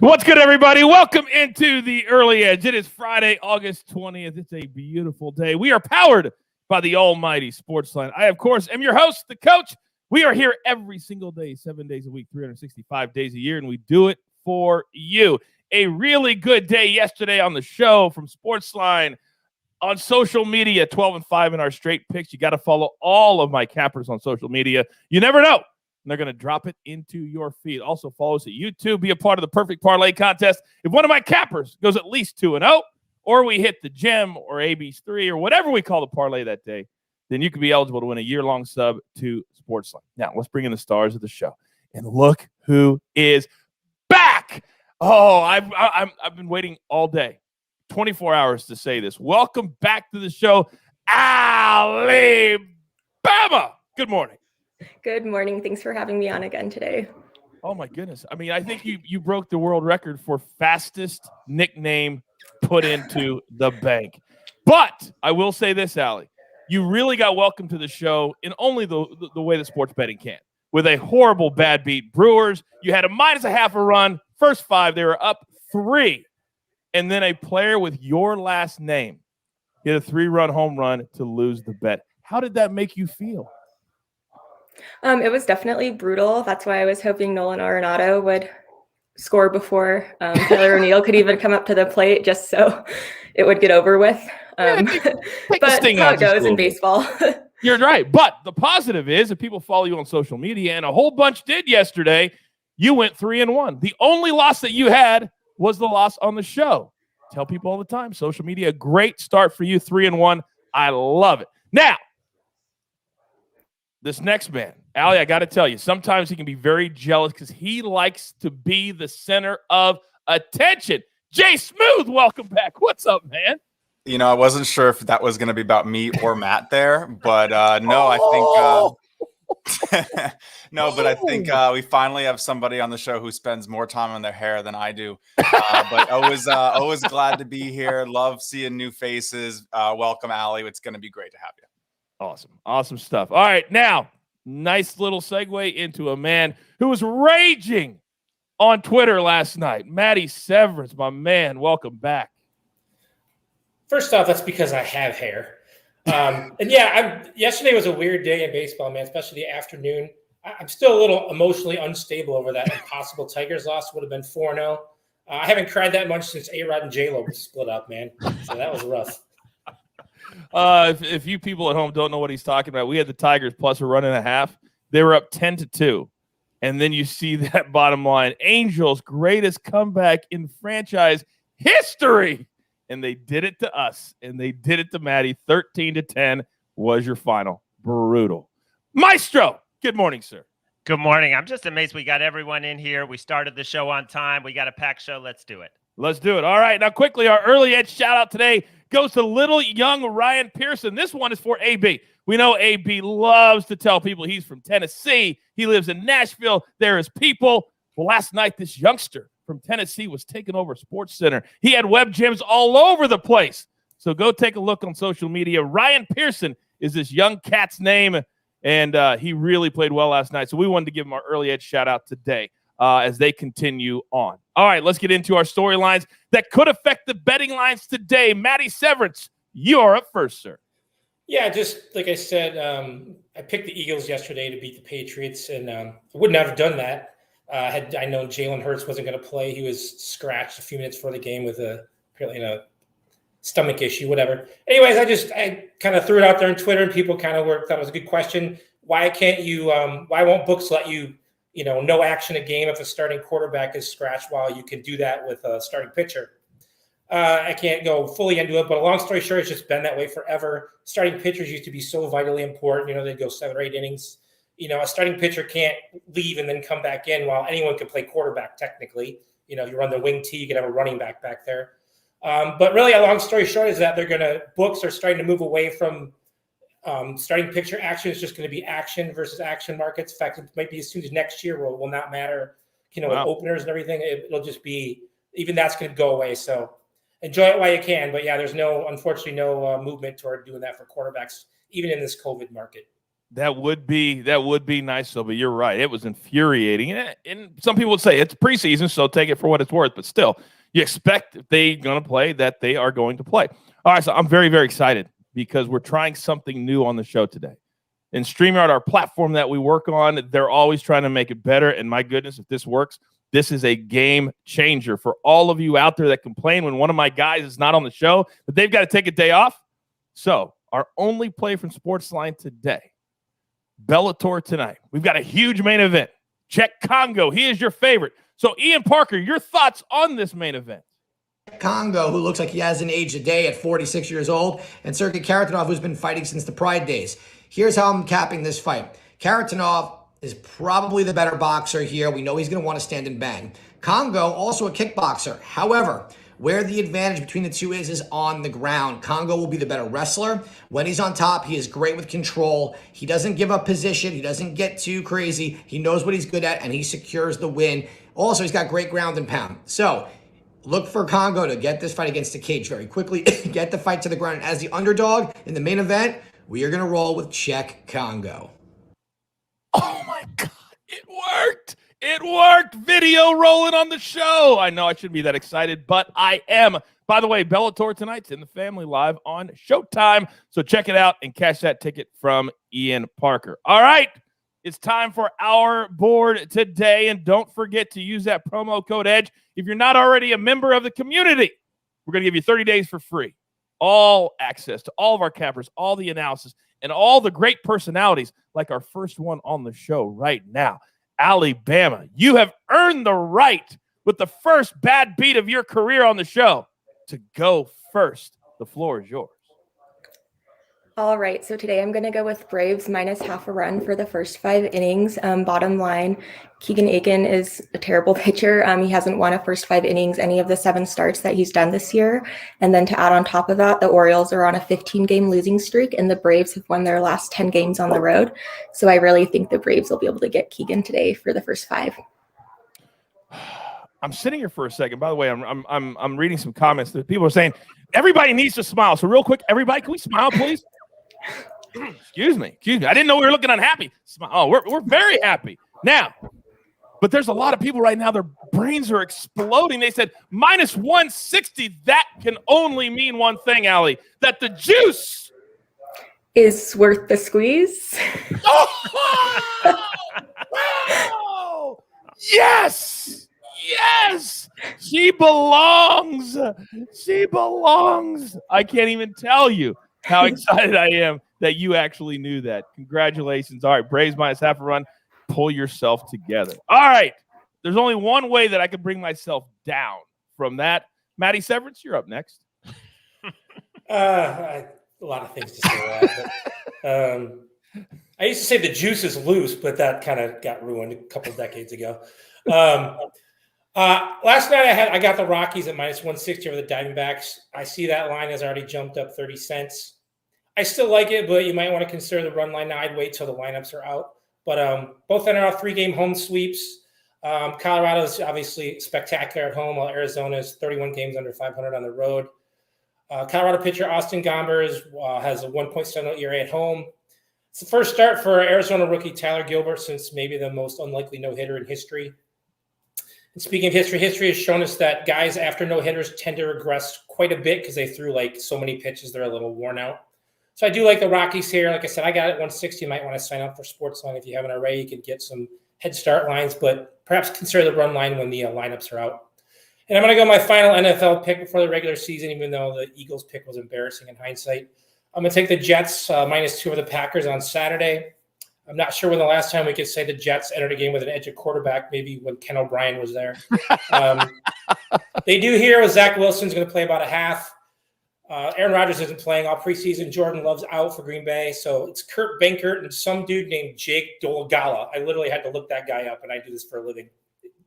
What's good, everybody? Welcome into the Early Edge. It is Friday, August 20th. It's a beautiful day. We are powered by the almighty SportsLine. I, of course, am your host, the coach. We are here every single day, 7 days a week, 365 days a year, and we do it for you. A really good day yesterday on the show from SportsLine. On social media, 12 and 5 in our straight picks. You got to follow all of my cappers on social media. You never know. They're going to drop it into your feed. Also, follow us at YouTube. Be a part of the Perfect Parlay Contest. If one of my cappers goes at least 2-0, or we hit the gem or AB's 3 or whatever we call the parlay that day, then you could be eligible to win a year-long sub to SportsLine. Now, let's bring in the stars of the show. And look who is back. Oh, I've been waiting all day. 24 hours to say this. Welcome back to the show, Allie. Good morning. Good morning. Thanks for having me on again today. Oh, my goodness. I mean, I think you broke the world record for fastest nickname put into the bank. But I will say this, Allie. You really got welcome to the show in only the way that sports betting can. With a horrible bad beat. Brewers, you had a -0.5 run. First 5, they were up 3. And then a player with your last name hit a 3-run home run to lose the bet. How did that make you feel? It was definitely brutal. That's why I was hoping Nolan Arenado would score before Perri O'Neill could even come up to the plate, just so it would get over with. But that's how it goes in baseball. You're right. But the positive is, if people follow you on social media, and a whole bunch did yesterday, you went 3-1. The only loss that you had was the loss on the show. Tell people all the time, social media, a great start for you, 3-1. I love it. Now, this next man, Allie, I got to tell you, sometimes he can be very jealous because he likes to be the center of attention. Jay Smooth, welcome back. What's up, man? You know, I wasn't sure if that was going to be about me or Matt there, but no, I think no, but I think we finally have somebody on the show who spends more time on their hair than I do. But always glad to be here. Love seeing new faces. Welcome, Allie. It's going to be great to have you. Awesome stuff. All right, now, nice little segue into a man who was raging on Twitter last night. Matty Severance, my man, welcome back. First off, that's because I have hair. And yeah, yesterday was a weird day in baseball, man, especially the afternoon. I'm still a little emotionally unstable over that impossible Tigers loss. Would have been 4-0. I haven't cried that much since A-Rod and J-Lo split up, man. So that was rough. If you people at home don't know what he's talking about, we had the Tigers plus a run and a half. They were up 10-2. And then you see that bottom line. Angels' greatest comeback in franchise history. And they did it to us, and they did it to Maddie. 13-10 was your final. Brutal. Maestro, good morning, sir. Good morning. I'm just amazed we got everyone in here. We started the show on time. We got a packed show. Let's do it. Let's do it. All right. Now, quickly, our early edge shout-out today goes to little young Ryan Pearson. This one is for AB. We know AB loves to tell people he's from Tennessee. He lives in Nashville. There is people. Well, last night, this youngster from Tennessee was taking over SportsCenter. He had web gems all over the place. So go take a look on social media. Ryan Pearson is this young cat's name, and he really played well last night. So we wanted to give him our early edge shout-out today as they continue on. All right, let's get into our storylines that could affect the betting lines today. Matty Severance, you're up first, sir. Yeah, just like I said, I picked the Eagles yesterday to beat the Patriots, and I would not have done that. Had I known Jalen Hurts wasn't going to play. He was scratched a few minutes before the game with apparently a stomach issue, whatever. Anyways, I kind of threw it out there on Twitter, and people kind of thought it was a good question. Why can't you? Why won't books let you, no action a game if a starting quarterback is scratched while you can do that with a starting pitcher? I can't go fully into it, but a long story short, it's just been that way forever. Starting pitchers used to be so vitally important. They'd go 7 or 8 innings. A starting pitcher can't leave and then come back in while anyone can play quarterback technically. You run the wing tee, you can have a running back there. But really, a long story short is that books are starting to move away from starting pitcher action. It's just going to be action versus action markets. In fact, it might be as soon as next year will not matter, with openers and everything. It'll just be, even that's going to go away. So enjoy it while you can. But yeah, there's unfortunately no movement toward doing that for quarterbacks, even in this COVID market. That would be nice, so, but you're right. It was infuriating. And some people would say it's preseason, so take it for what it's worth. But still, you expect if they're going to play that they are going to play. All right, so I'm very, very excited because we're trying something new on the show today. And StreamYard, our platform that we work on, they're always trying to make it better. And my goodness, if this works, this is a game changer for all of you out there that complain when one of my guys is not on the show, that they've got to take a day off. So our only play from SportsLine today, Bellator tonight. We've got a huge main event. Czech Congo. He is your favorite. So Ian Parker, your thoughts on this main event? Congo, who looks like he hasn't aged a day at 46 years old, and Sergey Karatanov, who's been fighting since the Pride days. Here's how I'm capping this fight. Karatanov is probably the better boxer here. We know he's going to want to stand and bang. Congo, also a kickboxer. However, where the advantage between the two is on the ground. Congo will be the better wrestler. When he's on top, he is great with control. He doesn't give up position. He doesn't get too crazy. He knows what he's good at, and he secures the win. Also, he's got great ground and pound. So look for Congo to get this fight against the cage very quickly, get the fight to the ground. And as the underdog in the main event, we are going to roll with Czech Congo. Oh, my God. It worked. It worked. Video rolling on the show. I know I shouldn't be that excited, but I am. By the way, Bellator tonight's in the family live on Showtime. So check it out and cash that ticket from Ian Parker. All right. It's time for our board today. And don't forget to use that promo code EDGE. If you're not already a member of the community, we're going to give you 30 days for free. All access to all of our cappers, all the analysis, and all the great personalities like our first one on the show right now. Alabama, you have earned the right with the first bad beat of your career on the show to go first. The floor is yours. All right, so today I'm going to go with Braves minus half a run for the first 5 innings. Bottom line, Keegan Aiken is a terrible pitcher. He hasn't won a first 5 innings any of the 7 starts that he's done this year. And then to add on top of that, the Orioles are on a 15-game losing streak, and the Braves have won their last 10 games on the road. So I really think the Braves will be able to get Keegan today for the first 5. I'm sitting here for a second. By the way, I'm reading some comments that people are saying everybody needs to smile. So real quick, everybody, can we smile, please? Excuse me. I didn't know we were looking unhappy. Oh, we're very happy now. But there's a lot of people right now, their brains are exploding. They said minus 160. That can only mean one thing, Allie, that the juice is worth the squeeze. Oh! Yes. She belongs. I can't even tell you how excited I am that you actually knew that. Congratulations. All right, Braves minus half a run. Pull yourself together. All right. There's only one way that I can bring myself down from that. Maddie Severance, you're up next. A lot of things to say that. I used to say the juice is loose, but that kind of got ruined a couple decades ago. Last night I got the Rockies at minus 160 over the Diamondbacks. I see that line has already jumped up 30 cents. I still like it, but you might want to consider the run line. Now I'd wait till the lineups are out. But both NRL 3-game home sweeps. Colorado is obviously spectacular at home, while Arizona is 31 games under 500 on the road. Colorado pitcher Austin Gombers has a 1.70 ERA at home. It's the first start for Arizona rookie Tyler Gilbert since maybe the most unlikely no-hitter in history. And speaking of history has shown us that guys after no-hitters tend to regress quite a bit because they threw like so many pitches they're a little worn out. So I do like the Rockies here. Like I said, I got it at 160. You might want to sign up for SportsLine if you haven't already. You could get some head start lines, but perhaps consider the run line when the lineups are out. And I'm going to go my final NFL pick before the regular season, even though the Eagles pick was embarrassing in hindsight. I'm going to take the Jets minus 2 over the Packers on Saturday. I'm not sure when the last time we could say the Jets entered a game with an edge at quarterback, maybe when Ken O'Brien was there. They do hear Zach Wilson's going to play about a half. Aaron Rodgers isn't playing all preseason. Jordan Love's out for Green Bay. So it's Kurt Benkert and some dude named Jake Dolgala. I literally had to look that guy up, and I do this for a living,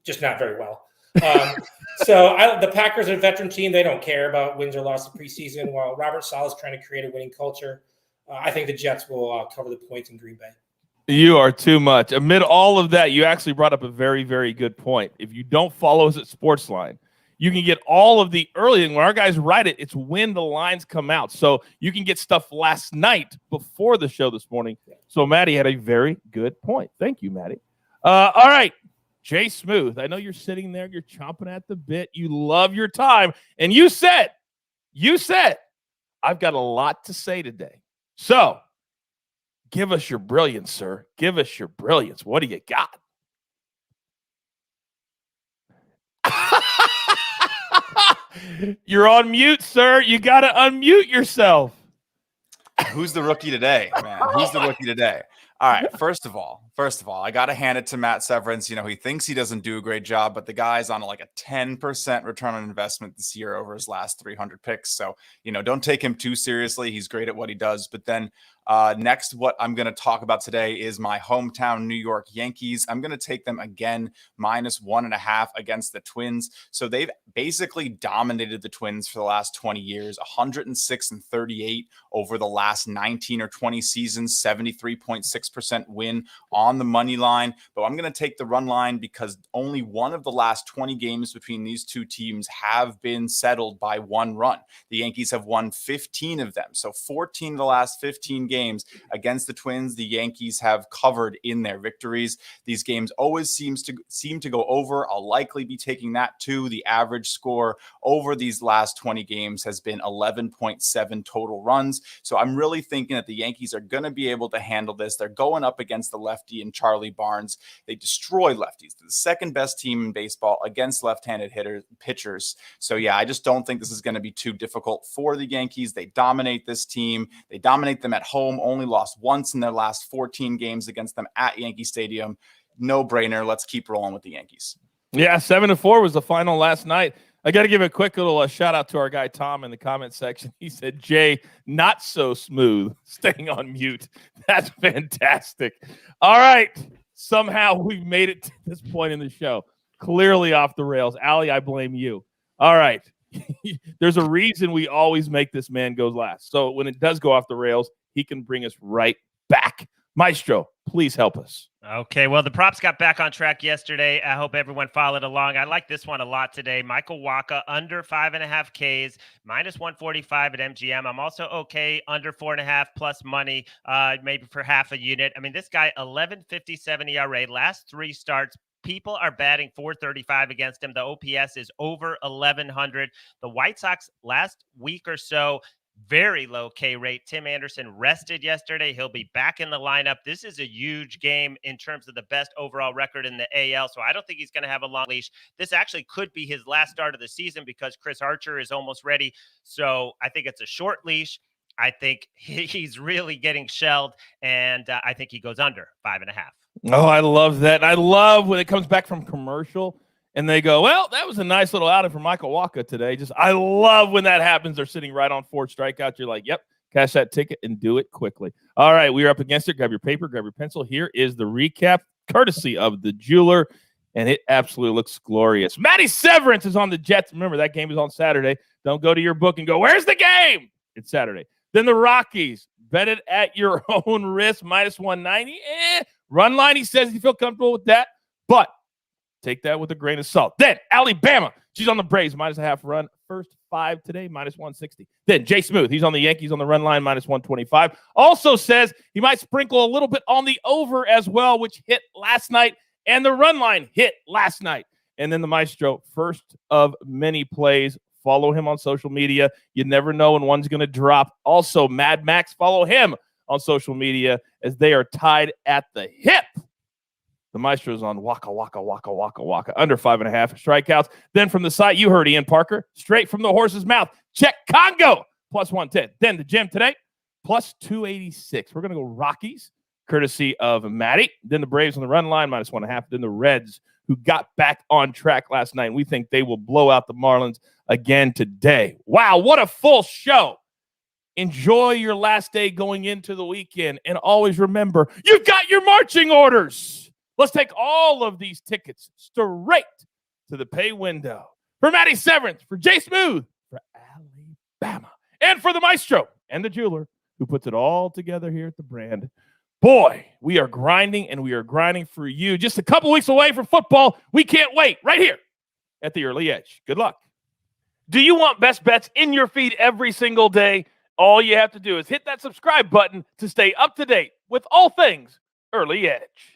just not very well. The Packers are a veteran team. They don't care about wins or losses preseason, while Robert Saleh is trying to create a winning culture. I think the Jets will cover the points in Green Bay. You are too much. Amid all of that, you actually brought up a very, very good point. If you don't follow us at SportsLine, You can get all of the early, and when our guys write it, it's when the lines come out. So you can get stuff last night before the show this morning. So Maddie had a very good point. Thank you, Maddie. All right, Jay Smooth. I know you're sitting there. You're chomping at the bit. You love your time. And you said, I've got a lot to say today. So give us your brilliance, sir. Give us your brilliance. What do you got? You're on mute, sir. You got to unmute yourself. Who's the rookie today, man? Who's the rookie today? All right. First of all, I got to hand it to Matt Severance. You know, he thinks he doesn't do a great job, but the guy's on like a 10% return on investment this year over his last 300 picks. So, you know, don't take him too seriously. He's great at what he does. But then next, what I'm going to talk about today is my hometown New York Yankees. I'm going to take them again, -1.5 against the Twins. So they've basically dominated the Twins for the last 20 years, 106-38 over the last 19 or 20 seasons, 73.6% win on the money line. But I'm going to take the run line because only one of the last 20 games between these two teams have been settled by one run. The Yankees have won 15 of them. So 14 of the last 15 games against the Twins, the Yankees have covered in their victories. These games always seem to go over. I'll likely be taking that too. The average score over these last 20 games has been 11.7 total runs. So I'm really thinking that the Yankees are going to be able to handle this. They're going up against the lefty and Charlie Barnes. They destroy lefties. They're the second best team in baseball against left-handed pitchers. So yeah, I just don't think this is going to be too difficult for the Yankees. They dominate this team. They dominate them at home. Only lost once in their last 14 games against them at Yankee Stadium. No brainer. Let's keep rolling with the Yankees. Yeah, 7-4 was the final last night. I got to give a quick little shout out to our guy Tom in the comment section. He said, Jay, not so smooth, staying on mute. That's fantastic. All right. Somehow we've made it to this point in the show. Clearly off the rails. Allie, I blame you. All right. There's a reason we always make this man go last. So when it does go off the rails, he can bring us right back. Maestro, please help us. Okay, well, the props got back on track yesterday. I hope everyone followed along. I like this one a lot today. Michael Wacha, under 5.5 Ks, -145 at MGM. I'm also okay, under 4.5 plus money, maybe for half a unit. I mean, this guy, 11.57 ERA, last 3 starts. People are batting .435 against him. The OPS is over 1,100. The White Sox last week or so, very low K rate. Tim Anderson rested yesterday. He'll be back in the lineup. This is a huge game in terms of the best overall record in the AL. So I don't think he's going to have a long leash. This actually could be his last start of the season because Chris Archer is almost ready. So I think it's a short leash. I think he's really getting shelled, and I think he goes under 5.5. Oh, I love that. And I love when it comes back from commercial and they go, well, that was a nice little outing for Michael Wacha today. I love when that happens. They're sitting right on 4 strikeouts. You're like, yep, cash that ticket and do it quickly. All right, we are up against it. Grab your paper, grab your pencil. Here is the recap, courtesy of the jeweler, and it absolutely looks glorious. Matty Severance is on the Jets. Remember, that game is on Saturday. Don't go to your book and go, where's the game? It's Saturday. Then the Rockies, bet it at your own risk, -190. Run line, he says you feel comfortable with that, but take that with a grain of salt. Then Alabama, she's on the Braves, -0.5 run. First 5 today, -160. Then Jay Smooth, he's on the Yankees on the run line, -125. Also says he might sprinkle a little bit on the over as well, which hit last night, and the run line hit last night. And then the Maestro, first of many plays. Follow him on social media. You never know when one's going to drop. Also, Mad Max, follow him on social media as they are tied at the hip. The Maestro's on Wacha, under 5.5 strikeouts. Then from the site, you heard Ian Parker, straight from the horse's mouth. Check Congo, +110. Then the gym today, +286. We're going to go Rockies, courtesy of Matty. Then the Braves on the run line, -1.5. Then the Reds, who got back on track last night. We think they will blow out the Marlins again today. Wow, what a full show. Enjoy your last day going into the weekend. And always remember, you've got your marching orders. Let's take all of these tickets straight to the pay window. For Matty Severance, for Jay Smooth, for Alabama, and for the Maestro and the jeweler who puts it all together here at the brand. Boy, we are grinding, and we are grinding for you. Just a couple weeks away from football. We can't wait right here at the Early Edge. Good luck. Do you want best bets in your feed every single day? All you have to do is hit that subscribe button to stay up to date with all things Early Edge.